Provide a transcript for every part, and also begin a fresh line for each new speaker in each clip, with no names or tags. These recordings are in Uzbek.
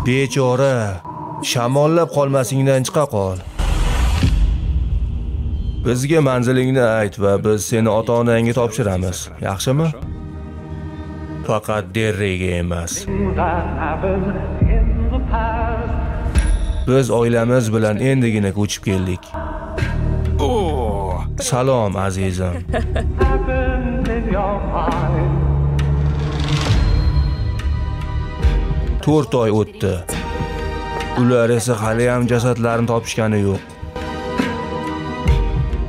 Bechora, shamollab qolmasingdan chiqa qol. Bizga manzilingni ayt va biz seni ota-onangga topshiramiz. Yaxshimi? Faqat Derriga emas. Biz oilamiz bilan endigina ko'chib keldik. Salom azizim. 4 oy o'tdi. Ular esa hali ham jasadlarni topishgani yo'q.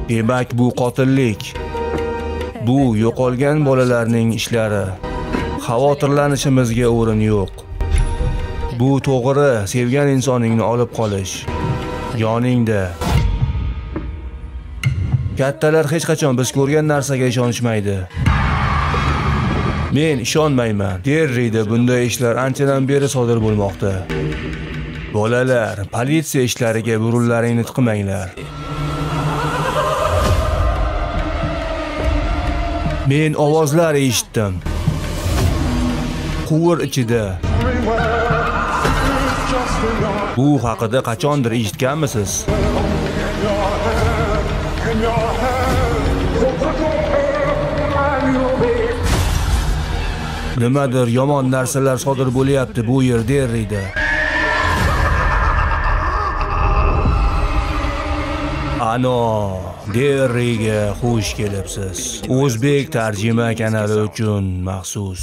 Demak, bu qotillik. Bu yo'qolgan bolalarning ishlari. Xavotirlanishimizga o'rin yo'q. Bu to'g'ri, sevgan insoningni olib qolish. Yoningda. Kattalar hech qachon biz ko'rgan narsaga ishonishmaydi. Men ishonmayman. Derrida bunday ishlar anchadan beri sodir bo'lmoqda. Bolalar, politsiya ishlariga burunlaringni tiqmanglar. Men ovozlar eshitdim. Quvur ichida. Bu haqida qachondir eshitganmisiz? Nimadir yomon narsalar sodir bo'lyapti bu yer Derrida. Ano, Derriga xush kelibsiz. O'zbek tarjima kanali uchun maxsus.